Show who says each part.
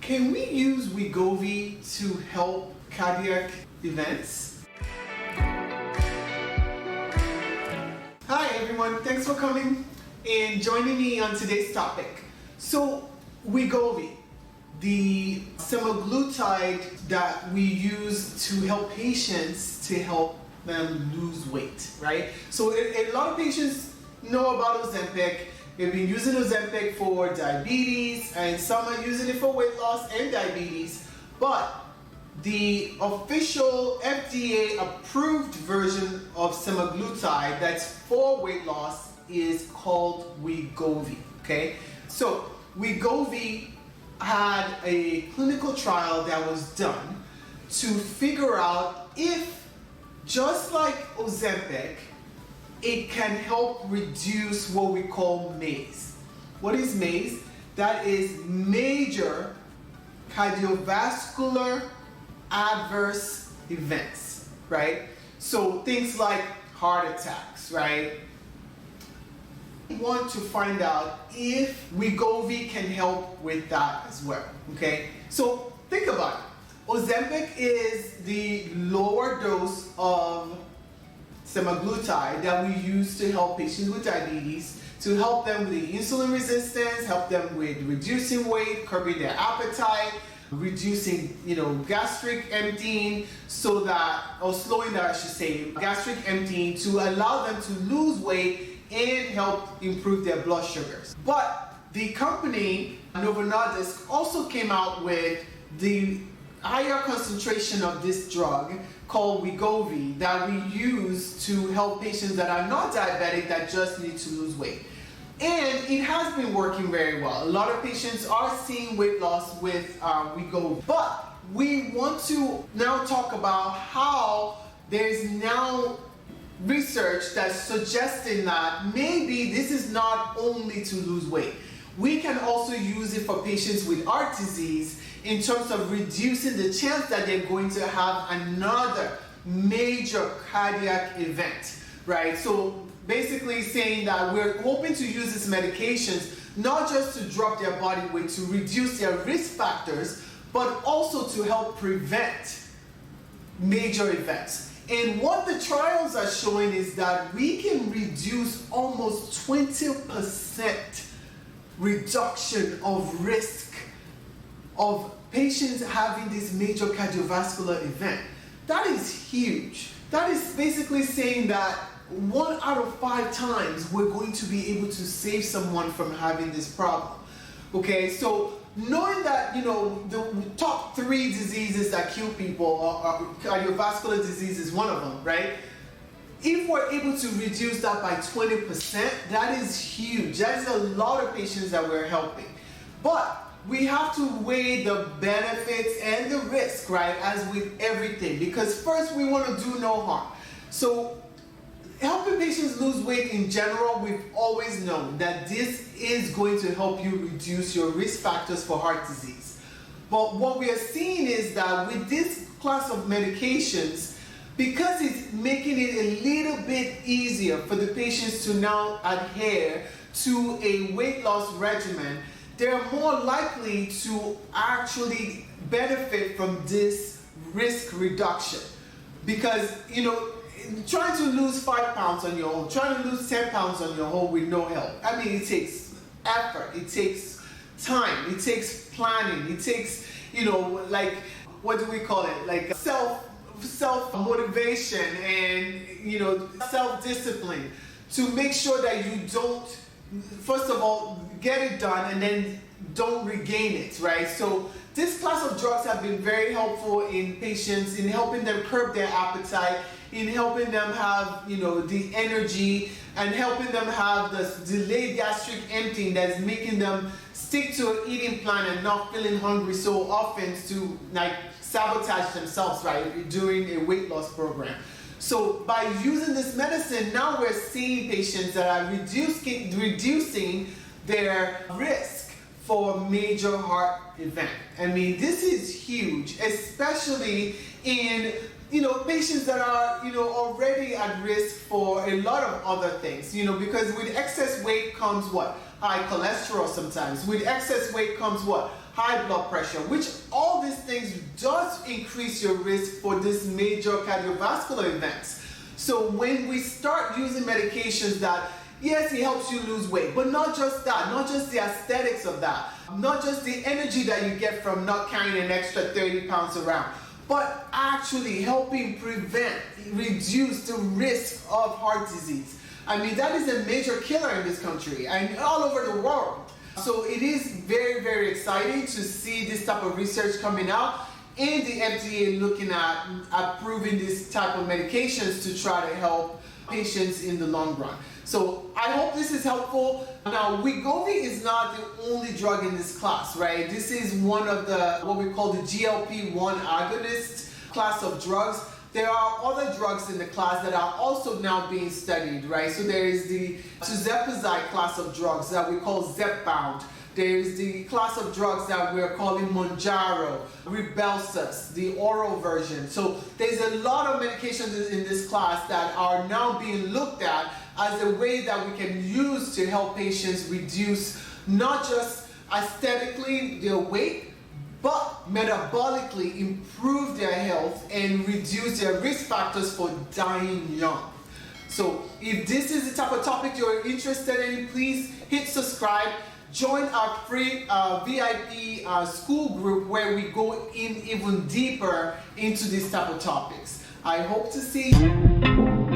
Speaker 1: Can we use Wegovy to help cardiac events? Hi everyone, thanks for coming and joining me on today's topic. So Wegovy, the semaglutide that we use to help patients to help them lose weight, right? So a lot of patients know about Ozempic. They've been using Ozempic for diabetes, and some are using it for weight loss and diabetes, but the official FDA approved version of semaglutide that's for weight loss is called Wegovy, okay? So Wegovy had a clinical trial that was done to figure out if, just like Ozempic, it can help reduce what we call MACE. What is MACE? That is major cardiovascular adverse events, right? So things like heart attacks, right? We want to find out if Wegovy can help with that as well, okay? So think about it. Ozempic is the lower dose of semaglutide that we use to help patients with diabetes, to help them with the insulin resistance, help them with reducing weight, curbing their appetite, reducing, gastric emptying, so that, or slowing down, I should say, gastric emptying, to allow them to lose weight and help improve their blood sugars. But the company, Novo Nordisk, also came out with the higher concentration of this drug called Wegovy that we use to help patients that are not diabetic that just need to lose weight. And it has been working very well. A lot of patients are seeing weight loss with Wegovy. But we want to now talk about how there's now research that's suggesting that maybe this is not only to lose weight. We can also use it for patients with heart disease in terms of reducing the chance that they're going to have another major cardiac event, right? So basically saying that we're hoping to use these medications not just to drop their body weight, to reduce their risk factors, but also to help prevent major events. And what the trials are showing is that we can reduce almost 20% reduction of risk of patients having this major cardiovascular event. That is huge. That is basically saying that 1 out of 5 times we're going to be able to save someone from having this problem. Okay, so knowing that, the top 3 diseases that kill people, cardiovascular disease is one of them, right? If we're able to reduce that by 20%, that is huge. That is a lot of patients that we're helping. But we have to weigh the benefits and the risk, right, as with everything. Because first, we want to do no harm. So helping patients lose weight in general, we've always known that this is going to help you reduce your risk factors for heart disease. But what we are seeing is that with this class of medications, because it's making it a little bit easier for the patients to now adhere to a weight loss regimen, they're more likely to actually benefit from this risk reduction. Because, trying to lose 5 pounds on your own, trying to lose 10 pounds on your own with no help, it takes effort, it takes time, it takes planning, it takes, what do we call it? Like self-motivation and, self-discipline to make sure that you don't, first of all, get it done and then don't regain it, right? So this class of drugs have been very helpful in patients, in helping them curb their appetite, in helping them have, the energy, and helping them have the delayed gastric emptying that's making them stick to an eating plan and not feeling hungry so often to sabotage themselves, right, during a weight loss program. So by using this medicine, now we're seeing patients that are reducing their risk for major heart event. This is huge, especially in patients that are already at risk for a lot of other things. Because with excess weight comes what? High cholesterol sometimes. With excess weight comes what? high blood pressure, which all these things does increase your risk for these major cardiovascular events. So when we start using medications that, yes, it helps you lose weight, but not just that, not just the aesthetics of that, not just the energy that you get from not carrying an extra 30 pounds around, but actually helping prevent, reduce the risk of heart disease. I mean, that is a major killer in this country and all over the world. So it is very, very exciting to see this type of research coming out and the FDA looking at approving this type of medications to try to help patients in the long run. So I hope this is helpful. Now, Wegovy is not the only drug in this class, right? This is one of the, what we call the GLP-1 agonist class of drugs. There are other drugs in the class that are also now being studied, right? So there is the tirzepatide class of drugs that we call Zepbound. There is the class of drugs that we're calling Mounjaro, Rybelsus, the oral version. So there's a lot of medications in this class that are now being looked at as a way that we can use to help patients reduce not just aesthetically their weight, but metabolically improve their health and reduce their risk factors for dying young. So if this is the type of topic you're interested in, please hit subscribe. Join our free VIP school group where we go in even deeper into these type of topics. I hope to see you.